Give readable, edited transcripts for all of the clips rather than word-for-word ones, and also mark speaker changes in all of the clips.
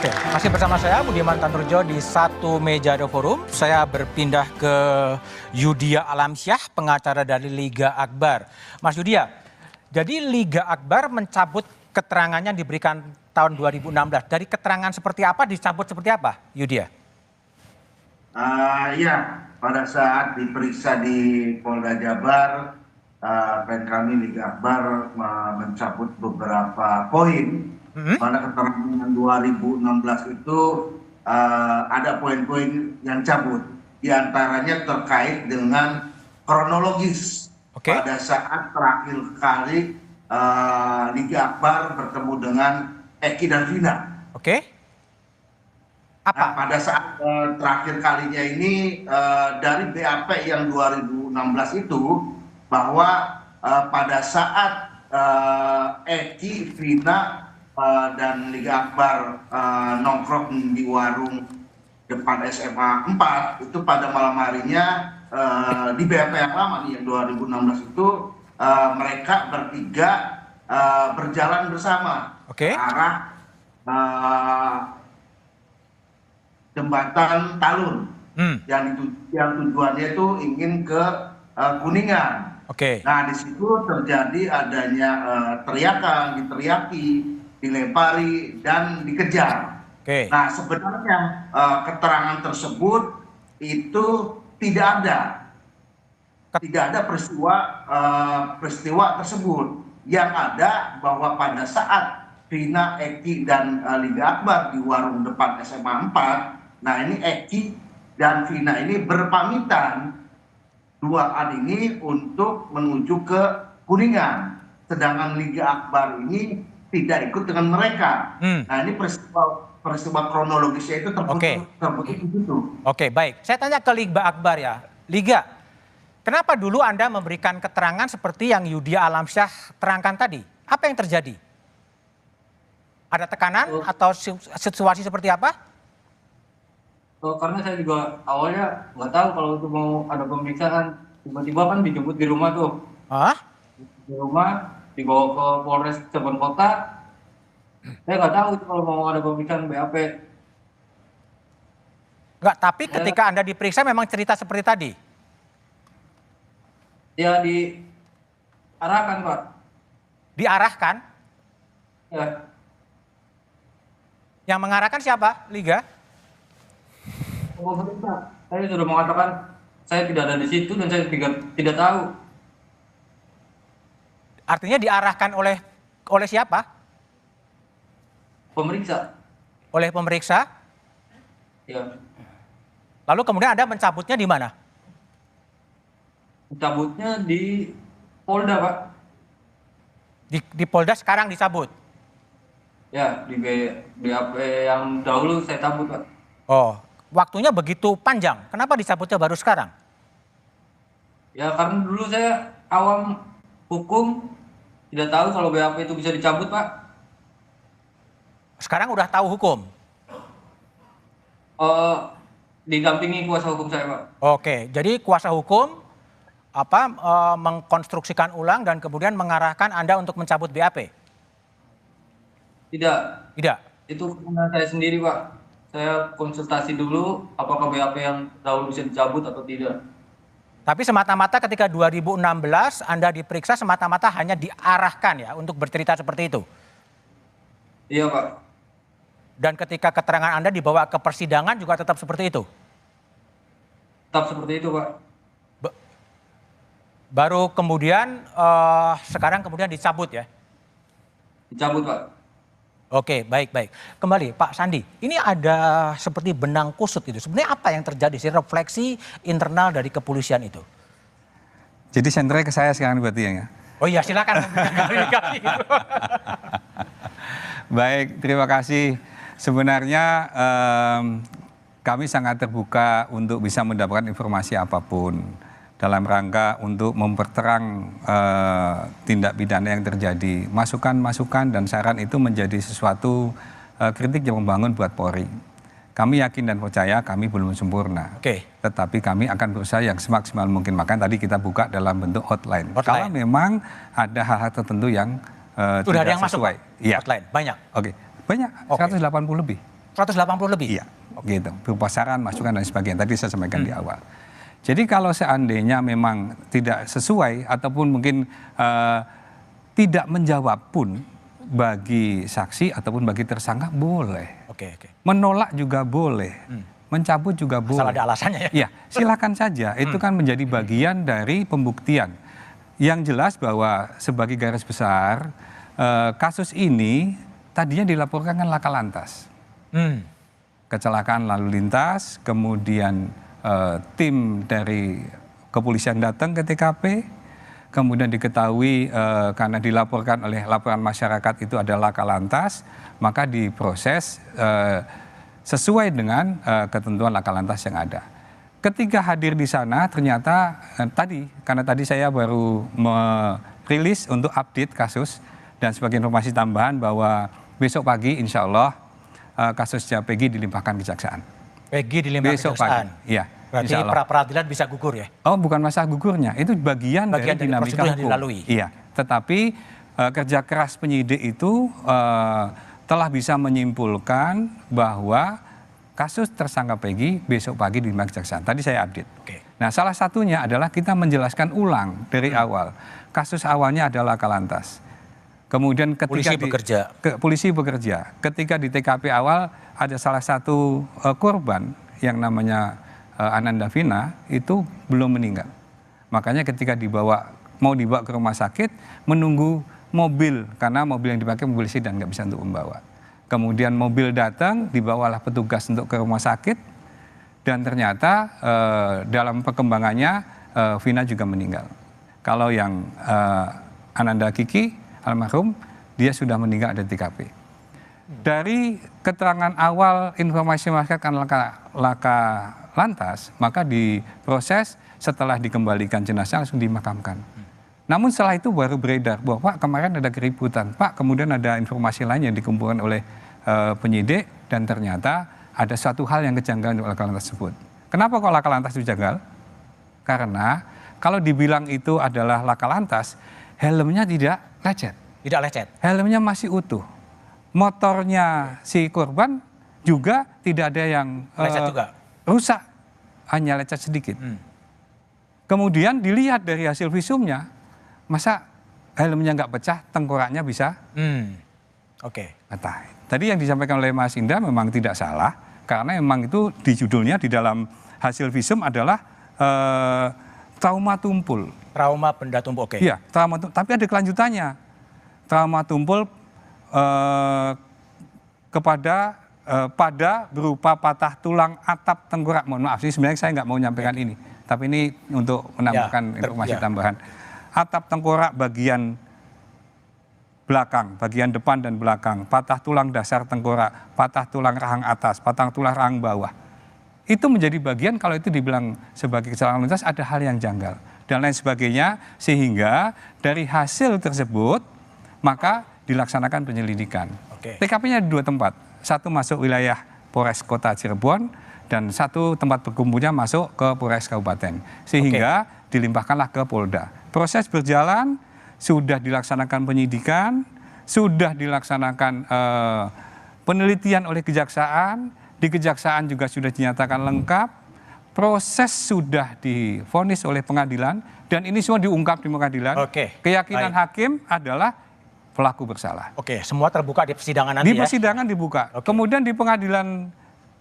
Speaker 1: Oke, masih bersama saya Budiman Tanurjo di Satu Meja The Forum. Saya berpindah ke Yudhya Alamsyah, pengacara dari Liga Akbar. Mas Yudhya, jadi Liga Akbar mencabut keterangannya diberikan tahun 2016. Dari keterangan seperti apa dicabut seperti apa, Yudhya?
Speaker 2: Ya, pada saat diperiksa di Polda Jabar, klien kami Liga Akbar mencabut beberapa poin. Pada keterangan 2016 itu ada poin-poin yang cabut. Di antaranya terkait dengan kronologis. Pada saat terakhir kali Liga Akbar bertemu dengan Eki dan Vina. Apa? Nah, pada saat terakhir kalinya ini dari BAP yang 2016 itu bahwa pada saat Eki, Vina dan Liga Akbar nongkrong di warung depan SMA 4 itu pada malam harinya di BAP yang lama nih yang 2016 itu mereka bertiga berjalan bersama ke arah jembatan Talun yang tujuannya itu ingin ke Kuningan. Nah, di situ terjadi adanya teriakan, diteriaki, dilempari dan dikejar. Nah, sebenarnya keterangan tersebut itu tidak ada peristiwa tersebut. Yang ada bahwa pada saat Vina, Eki dan Liga Akbar di warung depan SMA 4, nah ini Eki dan Vina ini berpamitan duaan ini untuk menuju ke Kuningan, sedangkan Liga Akbar ini tidak ikut dengan mereka. Nah, ini peristiwa kronologisnya itu terputus di situ.
Speaker 1: Oke, baik. Saya tanya ke Liga Akbar ya. Liga, kenapa dulu Anda memberikan keterangan seperti yang Yudhya Alamsyah terangkan tadi? Apa yang terjadi? Ada tekanan atau situasi seperti apa?
Speaker 3: Karena saya juga awalnya nggak tahu kalau itu mau ada pemeriksaan, tiba-tiba kan dijemput di rumah tuh. Di rumah dibawa ke Polres Cirebon Kota. Saya nggak tahu itu kalau mau ada pemeriksaan BAP.
Speaker 1: Enggak, tapi ketika Anda diperiksa memang cerita seperti tadi?
Speaker 3: Ya, diarahkan, Pak.
Speaker 1: Diarahkan?
Speaker 3: Ya.
Speaker 1: Yang mengarahkan siapa, Liga?
Speaker 3: Pemerintah. Saya sudah mengatakan saya tidak ada di situ dan saya tidak tahu.
Speaker 1: Artinya diarahkan oleh siapa?
Speaker 3: Pemeriksa.
Speaker 1: Oleh pemeriksa?
Speaker 3: Ya.
Speaker 1: Lalu kemudian Anda mencabutnya di mana?
Speaker 3: Mencabutnya di Polda, Pak.
Speaker 1: Di Polda sekarang dicabut?
Speaker 3: Ya, di BAP yang dahulu saya cabut, Pak.
Speaker 1: Oh, waktunya begitu panjang. Kenapa dicabutnya baru sekarang?
Speaker 3: Ya, karena dulu saya awam hukum, tidak tahu kalau BAP itu bisa dicabut, Pak.
Speaker 1: Sekarang udah tahu hukum?
Speaker 3: Didampingi kuasa hukum saya, Pak.
Speaker 1: Oke, jadi kuasa hukum mengkonstruksikan ulang dan kemudian mengarahkan Anda untuk mencabut BAP?
Speaker 3: Tidak.
Speaker 1: Itu
Speaker 3: karena saya sendiri, Pak. Saya konsultasi dulu apakah BAP yang dahulu bisa dicabut atau tidak.
Speaker 1: Tapi semata-mata ketika 2016 Anda diperiksa semata-mata hanya diarahkan ya untuk bercerita seperti itu?
Speaker 3: Iya, Pak.
Speaker 1: Dan ketika keterangan Anda dibawa ke persidangan juga tetap seperti itu?
Speaker 3: Tetap seperti itu, Pak.
Speaker 1: Baru kemudian sekarang kemudian dicabut ya?
Speaker 3: Dicabut, Pak.
Speaker 1: Oke, baik. Kembali Pak Sandi, ini ada seperti benang kusut itu. Sebenarnya apa yang terjadi sih, refleksi internal dari kepolisian itu?
Speaker 4: Jadi senternya ke saya sekarang berarti ya?
Speaker 1: Oh iya, silakan.
Speaker 4: Baik, terima kasih. Sebenarnya kami sangat terbuka untuk bisa mendapatkan informasi apapun dalam rangka untuk memperterang tindak pidana yang terjadi. Masukan-masukan dan saran itu menjadi sesuatu kritik yang membangun buat Polri. Kami yakin dan percaya kami belum sempurna. Tetapi kami akan berusaha yang semaksimal mungkin. Makanya tadi kita buka dalam bentuk hotline. Kalau memang ada hal-hal tertentu yang
Speaker 1: sudah ada yang
Speaker 4: sesuai.
Speaker 1: Masuk hotline, banyak?
Speaker 4: Banyak, 180 lebih.
Speaker 1: 180 lebih?
Speaker 4: Iya, gitu. Berupa saran, masukan dan sebagainya. Tadi saya sampaikan di awal. Jadi kalau seandainya memang tidak sesuai ataupun mungkin tidak menjawab pun bagi saksi ataupun bagi tersangka boleh.
Speaker 1: Oke.
Speaker 4: Menolak juga boleh. Mencabut juga boleh.
Speaker 1: Asal ada alasannya ya?
Speaker 4: Iya, silakan saja. Itu kan menjadi bagian dari pembuktian. Yang jelas bahwa sebagai garis besar kasus ini tadinya dilaporkan kan laka lantas. Kecelakaan lalu lintas, kemudian tim dari kepolisian datang ke TKP, kemudian diketahui karena dilaporkan oleh laporan masyarakat itu adalah laka lantas, maka diproses sesuai dengan ketentuan laka lantas yang ada. Ketika hadir di sana ternyata karena tadi saya baru merilis untuk update kasus dan sebagai informasi tambahan bahwa besok pagi insya Allah kasusnya Peggy dilimpahkan kejaksaan.
Speaker 1: Peggy dilimpahkan kejaksaan?
Speaker 4: Iya.
Speaker 1: Berarti pra-peradilan bisa gugur ya?
Speaker 4: Oh, bukan masalah gugurnya, itu bagian dari dinamika
Speaker 1: yang
Speaker 4: hukum.
Speaker 1: dilalui.
Speaker 4: Iya, tetapi kerja keras penyidik itu telah bisa menyimpulkan bahwa kasus tersangka Peggy besok pagi dilimpahkan kejaksaan. Tadi saya update.
Speaker 1: Oke.
Speaker 4: Nah, salah satunya adalah kita menjelaskan ulang dari awal. Kasus awalnya adalah laka lantas. Kemudian ketika polisi bekerja. Ketika di TKP awal ada salah satu korban yang namanya Ananda Vina itu belum meninggal. Makanya ketika mau dibawa ke rumah sakit menunggu mobil karena mobil yang dipakai mobil sedan nggak bisa untuk membawa. Kemudian mobil datang dibawalah petugas untuk ke rumah sakit dan ternyata dalam perkembangannya Vina juga meninggal. Kalau yang Ananda Kiki almarhum dia sudah meninggal di TKP. Dari keterangan awal informasi masyarakat karena laka lantas, maka diproses setelah dikembalikan jenazah langsung dimakamkan. Namun setelah itu baru beredar bahwa Pak kemarin ada keributan, Pak kemudian ada informasi lain yang dikumpulkan oleh penyidik dan ternyata ada suatu hal yang kejanggalan di laka lantas tersebut. Kenapa kok laka lantas itu janggal? Karena kalau dibilang itu adalah laka lantas, helmnya tidak lecet.
Speaker 1: Tidak lecet?
Speaker 4: Helmnya masih utuh. Motornya si korban juga tidak ada yang
Speaker 1: lecet juga?
Speaker 4: Rusak, hanya lecet sedikit. Kemudian dilihat dari hasil visumnya, masa helmnya nggak pecah, tengkoraknya bisa?
Speaker 1: Oke.
Speaker 4: Tadi yang disampaikan oleh Mas Indra memang tidak salah, karena memang itu di judulnya di dalam hasil visum adalah trauma tumpul.
Speaker 1: Trauma benda tumpul, oke.
Speaker 4: Iya, trauma tumpul, tapi ada kelanjutannya. Trauma tumpul pada berupa patah tulang atap tengkorak. Mohon maaf sih sebenarnya saya nggak mau menyampaikan ini, tapi ini untuk menambahkan informasi tambahan. Atap tengkorak bagian belakang, bagian depan dan belakang, patah tulang dasar tengkorak, patah tulang rahang atas, patah tulang rahang bawah. Itu menjadi bagian kalau itu dibilang sebagai kecelakaan lalu lintas ada hal yang janggal dan lain sebagainya, sehingga dari hasil tersebut maka dilaksanakan penyelidikan. TKP-nya di 2 tempat. Satu masuk wilayah Polres Kota Cirebon dan satu tempat berkumpulnya masuk ke Polres Kabupaten. Sehingga dilimpahkanlah ke Polda. Proses berjalan, sudah dilaksanakan penyidikan, sudah dilaksanakan penelitian oleh kejaksaan, di kejaksaan juga sudah dinyatakan lengkap, proses sudah divonis oleh pengadilan dan ini semua diungkap di pengadilan. Keyakinan hakim adalah pelaku bersalah.
Speaker 1: Semua terbuka di persidangan nanti ya? Di
Speaker 4: persidangan dibuka. Kemudian di pengadilan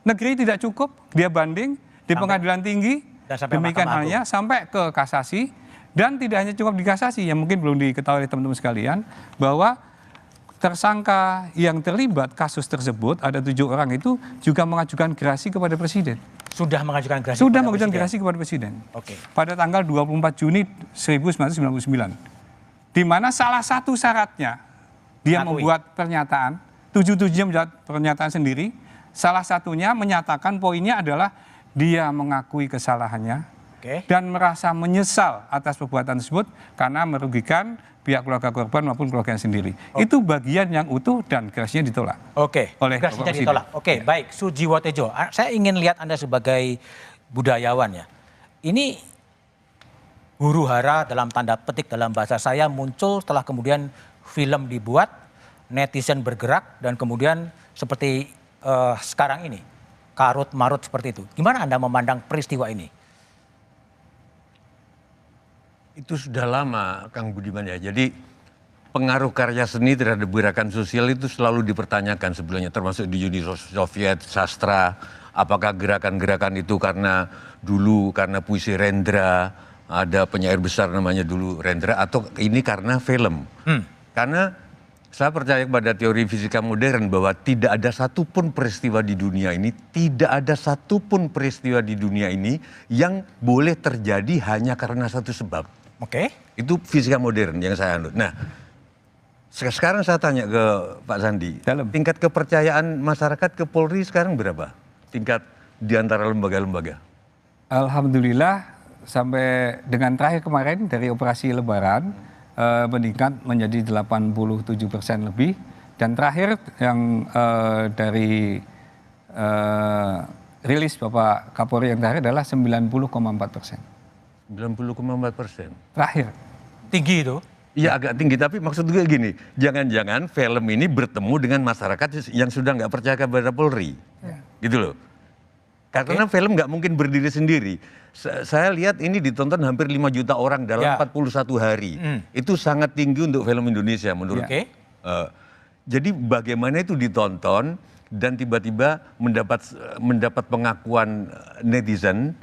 Speaker 4: negeri tidak cukup, dia banding, di pengadilan tinggi, demikian halnya sampai ke kasasi, dan tidak hanya cukup di kasasi, yang mungkin belum diketahui oleh teman-teman sekalian, bahwa tersangka yang terlibat kasus tersebut, ada 7 orang itu juga mengajukan gerasi kepada Presiden.
Speaker 1: Sudah mengajukan gerasi?
Speaker 4: Sudah mengajukan gerasi kepada Presiden. Pada tanggal 24 Juni 1999. Di mana salah satu syaratnya dia membuat pernyataan, 7-7-nya membuat pernyataan sendiri, salah satunya menyatakan poinnya adalah dia mengakui kesalahannya dan merasa menyesal atas perbuatan tersebut karena merugikan pihak keluarga korban maupun keluarganya sendiri. Itu bagian yang utuh dan gerasinya ditolak.
Speaker 1: Oleh gerasinya ditolak. Baik, Sujiwo Tejo, saya ingin lihat Anda sebagai budayawan ya. Ini huru hara dalam tanda petik dalam bahasa saya muncul setelah kemudian film dibuat, netizen bergerak dan kemudian seperti sekarang ini? Karut marut seperti itu. Gimana Anda memandang peristiwa ini?
Speaker 5: Itu sudah lama, Kang Budiman ya. Jadi pengaruh karya seni terhadap gerakan sosial itu selalu dipertanyakan sebelumnya, termasuk di Uni Soviet, sastra. Apakah gerakan-gerakan itu karena puisi Rendra, ada penyair besar namanya dulu Rendra, atau ini karena film? Karena saya percaya pada teori fisika modern bahwa tidak ada satupun peristiwa di dunia ini, yang boleh terjadi hanya karena satu sebab.
Speaker 1: Oke.
Speaker 5: Itu fisika modern yang saya anut. Nah, sekarang saya tanya ke Pak Sandi, tingkat kepercayaan masyarakat ke Polri sekarang berapa? Tingkat di antara lembaga-lembaga?
Speaker 4: Alhamdulillah sampai dengan terakhir kemarin dari operasi Lebaran, meningkat menjadi 87% lebih, dan terakhir yang dari rilis Bapak Kapolri yang terakhir adalah 90,4%.
Speaker 5: 90,4%.
Speaker 4: Terakhir.
Speaker 1: Tinggi itu?
Speaker 5: Iya agak tinggi, tapi maksud gue gini, jangan-jangan film ini bertemu dengan masyarakat yang sudah nggak percaya kepada Polri, gitu loh. Karena film nggak mungkin berdiri sendiri. Saya lihat ini ditonton hampir 5 juta orang dalam 41 hari. Itu sangat tinggi untuk film Indonesia menurut. Jadi bagaimana itu ditonton dan tiba-tiba mendapat pengakuan netizen,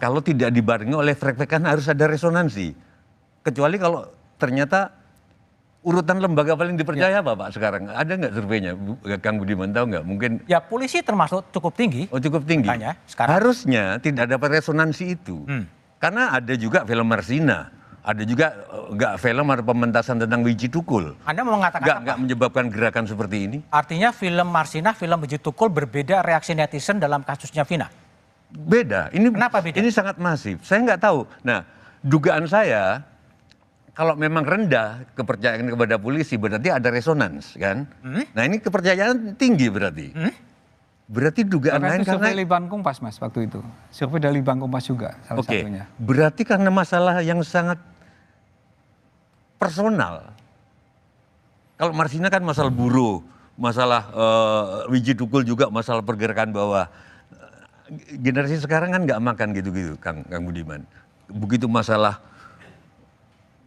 Speaker 5: kalau tidak dibarengi oleh frekuensi harus ada resonansi. Kecuali kalau ternyata urutan lembaga paling dipercaya apa Pak sekarang? Ada nggak surveinya, Kang Budiman tahu nggak? Mungkin.
Speaker 1: Ya polisi termasuk cukup tinggi.
Speaker 5: Oh cukup tinggi.
Speaker 1: Makanya, sekarang.
Speaker 5: Harusnya tidak dapat resonansi itu. Karena ada juga film Marsina, ada juga nggak film atau pementasan tentang Wiji Tukul.
Speaker 1: Anda mau mengatakan apa?
Speaker 5: Nggak menyebabkan gerakan seperti ini?
Speaker 1: Artinya film Marsina, film Wiji Tukul berbeda reaksi netizen dalam kasusnya Vina?
Speaker 5: Beda.
Speaker 1: Kenapa beda?
Speaker 5: Ini sangat masif. Saya nggak tahu. Nah, dugaan saya, kalau memang rendah kepercayaan kepada polisi berarti ada resonans kan. Nah ini kepercayaan tinggi berarti. Berarti dugaan lain karena.
Speaker 4: Survei Litbang Kompas Mas waktu itu. Survei dari Litbang Kompas juga salah satunya.
Speaker 5: Berarti karena masalah yang sangat personal. Kalau Marsina kan masalah buruh, masalah Wiji Tukul juga masalah pergerakan bawah. Generasi sekarang kan nggak makan gitu-gitu Kang Budiman. Begitu masalah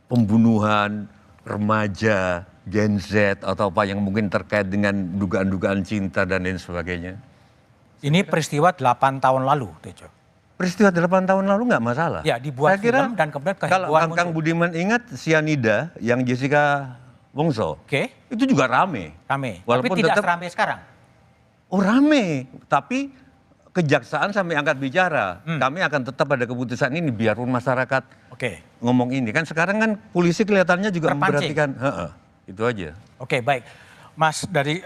Speaker 5: pembunuhan remaja, Gen Z atau apa yang mungkin terkait dengan dugaan-dugaan cinta dan lain sebagainya.
Speaker 1: Ini peristiwa 8 tahun lalu, Tejo.
Speaker 5: Peristiwa 8 tahun lalu nggak masalah.
Speaker 1: Ya, dibuat film dan kemudian kehebohan
Speaker 5: kalau Kang Budiman ingat Cyanida yang Jessica Wongso. Itu juga rame.
Speaker 1: Walaupun tapi tidak seramai sekarang.
Speaker 5: Oh rame, tapi kejaksaan sampai angkat bicara. Kami akan tetap pada keputusan ini biarpun masyarakat ngomong ini. Kan sekarang kan polisi kelihatannya juga memperhatikan. Itu aja.
Speaker 1: Oke, baik. Mas dari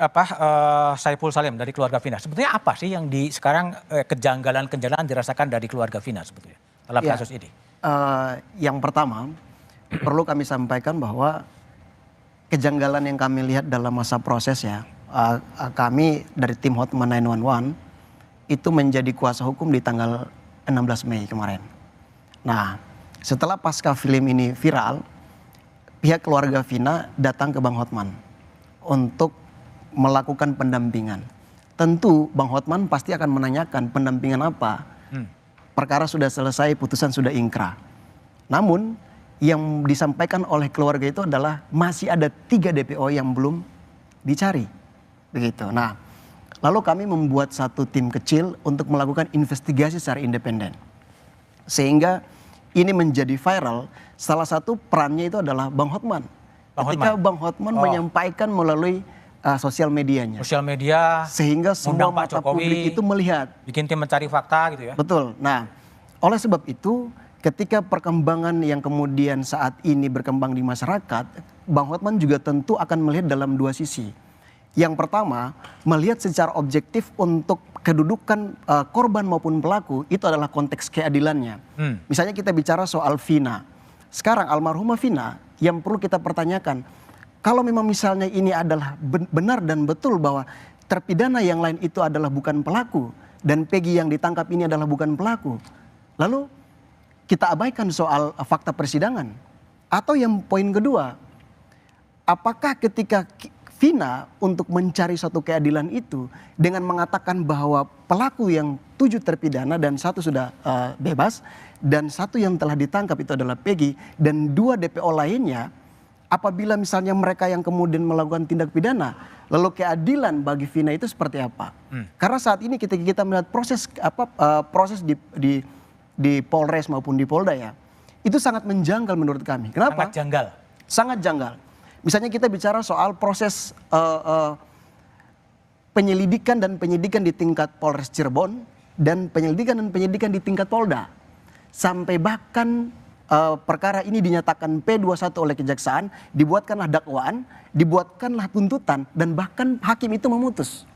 Speaker 1: Saiful Salim dari keluarga Vina. Sebetulnya apa sih yang sekarang kejanggalan-kejanggalan dirasakan dari keluarga Vina sebetulnya dalam kasus ini?
Speaker 6: Yang pertama perlu kami sampaikan bahwa kejanggalan yang kami lihat dalam masa proses kami dari tim Hotman 911 itu menjadi kuasa hukum di tanggal 16 Mei kemarin. Nah, setelah pasca film ini viral, pihak keluarga Vina datang ke Bang Hotman untuk melakukan pendampingan. Tentu Bang Hotman pasti akan menanyakan pendampingan apa. Perkara sudah selesai, putusan sudah ingkrah. Namun yang disampaikan oleh keluarga itu adalah masih ada 3 DPO yang belum dicari. Begitu. Nah, lalu kami membuat satu tim kecil untuk melakukan investigasi secara independen. Sehingga ini menjadi viral, salah satu perannya itu adalah Bang Hotman. Ketika Bang Hotman menyampaikan melalui sosial medianya.
Speaker 1: Sosial media.
Speaker 6: Sehingga semua mata publik itu melihat.
Speaker 1: Bikin tim mencari fakta gitu ya.
Speaker 6: Betul. Nah, oleh sebab itu ketika perkembangan yang kemudian saat ini berkembang di masyarakat, Bang Hotman juga tentu akan melihat dalam 2 sisi. Yang pertama, melihat secara objektif untuk kedudukan korban maupun pelaku itu adalah konteks keadilannya. Misalnya kita bicara soal Vina. Sekarang almarhumah Vina yang perlu kita pertanyakan, kalau memang misalnya ini adalah benar dan betul bahwa terpidana yang lain itu adalah bukan pelaku dan Peggy yang ditangkap ini adalah bukan pelaku, lalu kita abaikan soal fakta persidangan. Atau yang poin kedua, apakah ketika Vina untuk mencari suatu keadilan itu dengan mengatakan bahwa pelaku yang 7 terpidana dan 1 sudah bebas dan 1 yang telah ditangkap itu adalah Peggy dan 2 DPO lainnya, apabila misalnya mereka yang kemudian melakukan tindak pidana, lalu keadilan bagi Vina itu seperti apa? Karena saat ini kita melihat proses di Polres maupun di Polda ya, itu sangat menjanggal menurut kami. Kenapa?
Speaker 1: Sangat janggal.
Speaker 6: Sangat janggal. Misalnya kita bicara soal proses penyelidikan dan penyidikan di tingkat Polres Cirebon dan penyelidikan dan penyidikan di tingkat Polda. Sampai bahkan perkara ini dinyatakan P21 oleh kejaksaan, dibuatkanlah dakwaan, dibuatkanlah tuntutan dan bahkan hakim itu memutus.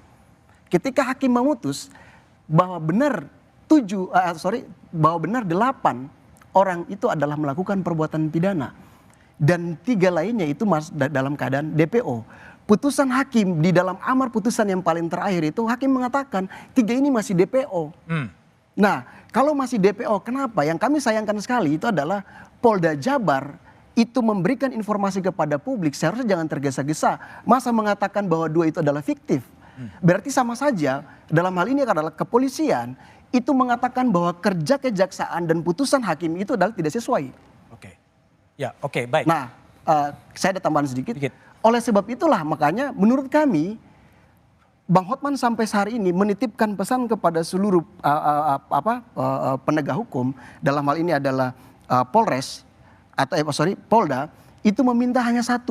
Speaker 6: Ketika hakim memutus bahwa benar 8 orang itu adalah melakukan perbuatan pidana. Dan 3 lainnya itu dalam keadaan DPO. Putusan hakim di dalam amar putusan yang paling terakhir itu hakim mengatakan 3 ini masih DPO. Nah, kalau masih DPO, kenapa? Yang kami sayangkan sekali itu adalah Polda Jabar itu memberikan informasi kepada publik seharusnya jangan tergesa-gesa. Masa mengatakan bahwa 2 itu adalah fiktif. Berarti sama saja dalam hal ini adalah kepolisian itu mengatakan bahwa kerja kejaksaan dan putusan hakim itu adalah tidak sesuai.
Speaker 1: Ya, oke, baik.
Speaker 6: Nah, saya ada tambahan sedikit. Oleh sebab itulah makanya menurut kami Bang Hotman sampai hari ini menitipkan pesan kepada seluruh penegak hukum, dalam hal ini adalah Polres atau Polda, itu meminta hanya 1,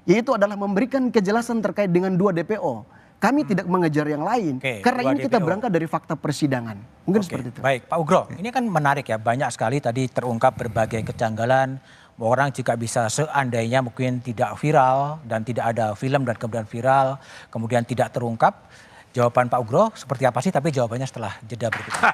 Speaker 6: yaitu adalah memberikan kejelasan terkait dengan 2 DPO. Kami tidak mengejar yang lain, karena ini kita berangkat dari fakta persidangan. Mungkin seperti itu.
Speaker 1: Baik, Pak Ugro, ini kan menarik ya, banyak sekali tadi terungkap berbagai kejanggalan. Orang jika bisa seandainya mungkin tidak viral dan tidak ada film dan kemudian viral, kemudian tidak terungkap. Jawaban Pak Ugro seperti apa sih? Tapi jawabannya setelah jeda berikut ini.